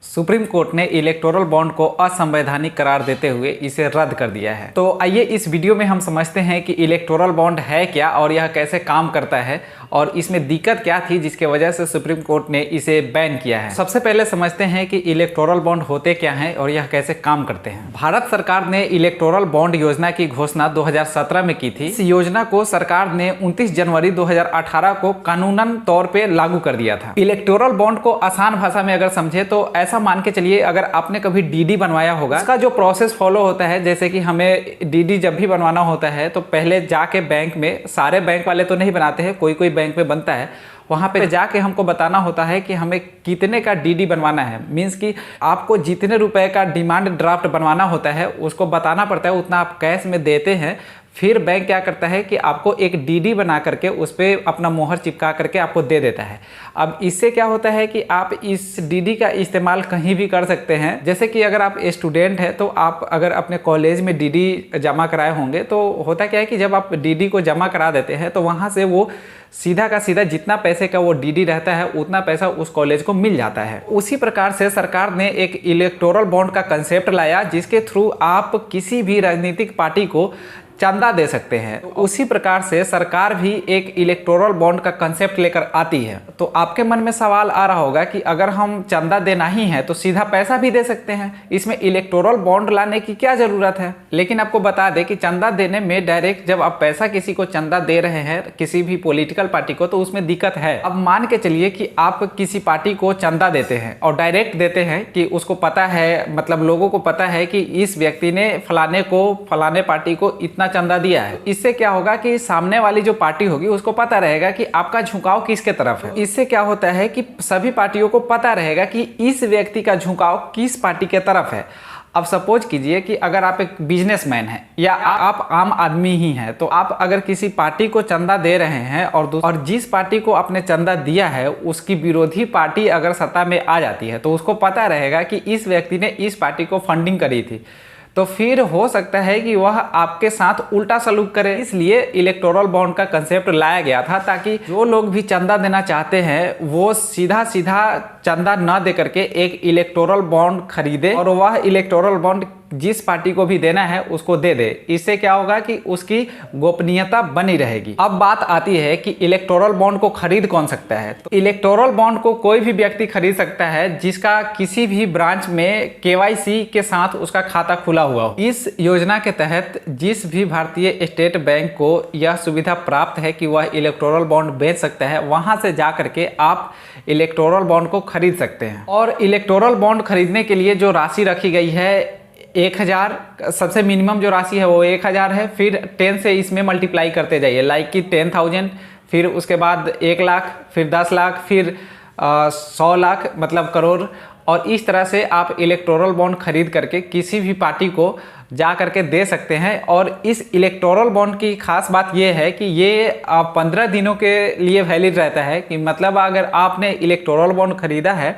Supreme court ने electoral bond को असंवैधानिक करार देते हुए इसे रद्द कर दिया है। तो आइए इस वीडियो में हम समझते हैं कि इलेक्टोरल बॉन्ड है क्या और यह कैसे काम करता है और इसमें दिक्कत क्या थी जिसके वजह से सुप्रीम कोर्ट ने इसे बैन किया है। सबसे पहले समझते हैं कि इलेक्टोरल बॉन्ड होते क्या हैं और यह कैसे काम करते हैं। भारत सरकार ने इलेक्टोरल बॉन्ड योजना की घोषणा 2017 में की थी। इस योजना को सरकार ने 29 जनवरी 2018 को कानूनन तौर पे लागू कर दिया था। इलेक्टोरल बॉन्ड को आसान भाषा में अगर समझे तो ऐसा मान के चलिए, अगर आपने कभी डीडी बनवाया होगा, इसका जो प्रोसेस फॉलो होता है, जैसे कि हमें डीडी जब भी बनवाना होता है तो पहले जाके बैंक में, सारे बैंक वाले तो नहीं बनाते हैं, कोई कोई बैंक में बनता है, वहाँ पे जाके हमको बताना होता है कि हमें कितने का डीडी बनवाना है। मीन्स कि आपको जितने रुपए का डिमांड ड्राफ्ट बनवाना होता है उसको बताना पड़ता है, उतना आप कैश में देते हैं। फिर बैंक क्या करता है कि आपको एक डीडी बना करके उस पर अपना मोहर चिपका करके आपको दे देता है। अब इससे क्या होता है कि आप इस डीडी का इस्तेमाल कहीं भी कर सकते हैं। जैसे कि अगर आप स्टूडेंट हैं तो आप अगर अपने कॉलेज में डीडी जमा कराए होंगे तो होता क्या है कि जब आप डीडी को जमा करा देते हैं तो वहाँ से वो सीधा का सीधा जितना पैसे का वो डीडी रहता है उतना पैसा उस कॉलेज को मिल जाता है। उसी प्रकार से सरकार ने एक इलेक्टोरल बॉन्ड का कंसेप्ट लाया जिसके थ्रू आप किसी भी राजनीतिक पार्टी को चंदा दे सकते हैं। उसी प्रकार से सरकार भी एक इलेक्टोरल बॉन्ड का कंसेप्ट लेकर आती है। तो आपके मन में सवाल आ रहा होगा कि अगर हम चंदा देना ही है तो सीधा पैसा भी दे सकते हैं, इसमें इलेक्टोरल बॉन्ड लाने की क्या जरूरत है। लेकिन आपको बता दें कि चंदा देने में डायरेक्ट जब आप पैसा किसी को चंदा दे रहे हैं, किसी भी पॉलिटिकल पार्टी को, तो उसमें दिक्कत है। अब मान के चलिए कि आप किसी पार्टी को चंदा देते हैं और डायरेक्ट देते हैं कि उसको पता है, मतलब लोगों को पता है कि इस व्यक्ति ने फलाने पार्टी को इतना चंदा दिया है। इससे क्या होगा कि सामने वाली जो पार्टी होगी उसको पता रहेगा कि आपका झुकाव किसके तरफ है। इससे क्या होता है कि सभी पार्टियों को पता रहेगा कि इस व्यक्ति का झुकाव किस पार्टी के तरफ है। अब सपोज कीजिए कि अगर आप एक बिजनेसमैन हैं या आप आम आदमी ही हैं, तो आप अगर किसी पार्टी को चंदा दे रहे हैं और जिस पार्टी को आपने चंदा दिया है उसकी विरोधी पार्टी अगर सत्ता में आ जाती है तो उसको पता रहेगा कि इस व्यक्ति ने इस पार्टी को फंडिंग करी थी, तो फिर हो सकता है कि वह आपके साथ उल्टा सलूक करे। इसलिए इलेक्टोरल बॉन्ड का कंसेप्ट लाया गया था ताकि जो लोग भी चंदा देना चाहते हैं वो सीधा सीधा चंदा न दे करके एक इलेक्टोरल बॉन्ड खरीदे और वह इलेक्टोरल बॉन्ड जिस पार्टी को भी देना है उसको दे दे। इससे क्या होगा कि उसकी गोपनीयता बनी रहेगी। अब बात आती है कि इलेक्टोरल बॉन्ड को खरीद कौन सकता है। तो इलेक्टोरल बॉन्ड को कोई भी व्यक्ति खरीद सकता है जिसका किसी भी ब्रांच में केवाईसी के साथ उसका खाता खुला हुआ हो। इस योजना के तहत जिस भी भारतीय स्टेट बैंक को यह सुविधा प्राप्त है कि वह इलेक्टोरल बॉन्ड बेच सकता है, वहां से जा करके आप इलेक्टोरल बॉन्ड को खरीद सकते हैं। और इलेक्टोरल बॉन्ड खरीदने के लिए जो राशि रखी गई है 1000, सबसे मिनिमम जो राशि है वो 1000 है। फिर 10 से इसमें मल्टीप्लाई करते जाइए, लाइक कि 10,000, फिर उसके बाद 1 लाख, फिर 10 लाख, फिर 100 लाख, मतलब करोड़। और इस तरह से आप इलेक्टोरल बॉन्ड खरीद करके किसी भी पार्टी को जा करके दे सकते हैं। और इस इलेक्टोरल बॉन्ड की खास बात यह है कि ये 15 दिनों के लिए वैलिड रहता है। कि मतलब अगर आपने इलेक्टोरल बॉन्ड खरीदा है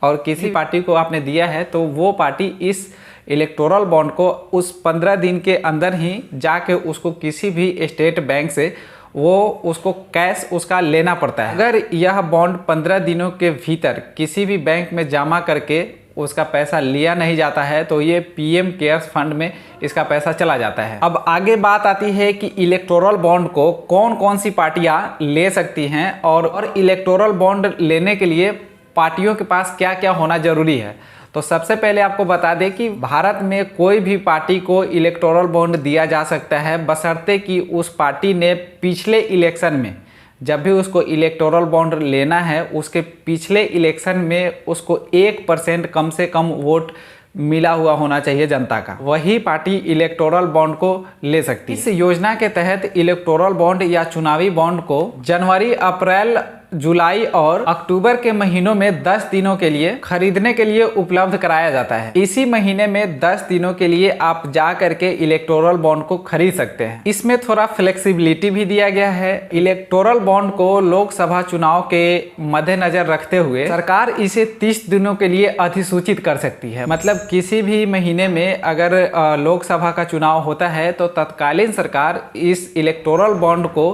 और किसी पार्टी को आपने दिया है तो वो पार्टी इस इलेक्टोरल बॉन्ड को उस 15 दिन के अंदर ही जाके उसको किसी भी स्टेट बैंक से वो उसको कैश उसका लेना पड़ता है। अगर यह बॉन्ड 15 दिनों के भीतर किसी भी बैंक में जमा करके उसका पैसा लिया नहीं जाता है तो ये पीएम केयर्स फंड में इसका पैसा चला जाता है। अब आगे बात आती है कि इलेक्टोरल बॉन्ड को कौन कौन सी पार्टियां ले सकती हैं और इलेक्टोरल बॉन्ड लेने के लिए पार्टियों के पास क्या क्या होना जरूरी है। तो सबसे पहले आपको बता दें कि भारत में कोई भी पार्टी को इलेक्टोरल बॉन्ड दिया जा सकता है बशर्ते कि उस पार्टी ने पिछले इलेक्शन में, जब भी उसको इलेक्टोरल बॉन्ड लेना है, उसके पिछले इलेक्शन में उसको 1% कम से कम वोट मिला हुआ होना चाहिए जनता का, वही पार्टी इलेक्टोरल बॉन्ड को ले सकती है। इस योजना के तहत इलेक्टोरल बॉन्ड या चुनावी बॉन्ड को जनवरी, अप्रैल, जुलाई और अक्टूबर के महीनों में 10 दिनों के लिए खरीदने के लिए उपलब्ध कराया जाता है। इसी महीने में 10 दिनों के लिए आप जा करके इलेक्टोरल बॉन्ड को खरीद सकते हैं। इसमें थोड़ा फ्लेक्सिबिलिटी भी दिया गया है। इलेक्टोरल बॉन्ड को लोकसभा चुनाव के मद्देनजर रखते हुए सरकार इसे 30 दिनों के लिए अधिसूचित कर सकती है। मतलब किसी भी महीने में अगर लोकसभा का चुनाव होता है तो तत्कालीन सरकार इस इलेक्टोरल बॉन्ड को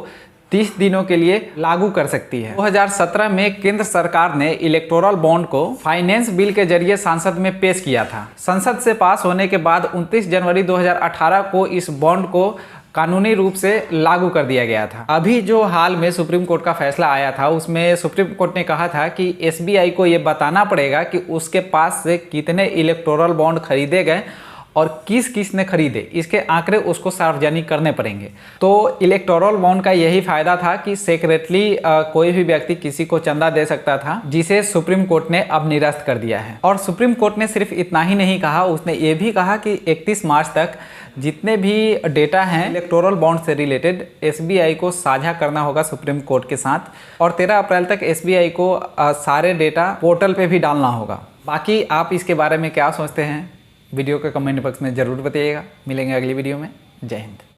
30 दिनों के लिए लागू कर सकती है। 2017 में केंद्र सरकार ने इलेक्टोरल बॉन्ड को फाइनेंस बिल के जरिए संसद में पेश किया था। संसद से पास होने के बाद 29 जनवरी 2018 को इस बॉन्ड को कानूनी रूप से लागू कर दिया गया था। अभी जो हाल में सुप्रीम कोर्ट का फैसला आया था, उसमें सुप्रीम कोर्ट ने कहा था कि एसबीआई को ये बताना पड़ेगा कि उसके पास से कितने इलेक्टोरल बॉन्ड खरीदे गए और किस किस ने खरीदे, इसके आंकड़े उसको सार्वजनिक करने पड़ेंगे। तो इलेक्टोरल बॉन्ड का यही फायदा था कि सेक्रेटली कोई भी व्यक्ति किसी को चंदा दे सकता था, जिसे सुप्रीम कोर्ट ने अब निरस्त कर दिया है। और सुप्रीम कोर्ट ने सिर्फ इतना ही नहीं कहा, उसने ये भी कहा कि 31 मार्च तक जितने भी डेटा हैं इलेक्टोरल बॉन्ड से रिलेटेड एसबीआई को साझा करना होगा सुप्रीम कोर्ट के साथ, और 13 अप्रैल तक एसबीआई को सारे डेटा पोर्टल पे भी डालना होगा। बाकी आप इसके बारे में क्या सोचते हैं वीडियो के कमेंट बॉक्स में ज़रूर बताइएगा। मिलेंगे अगली वीडियो में। जय हिंद।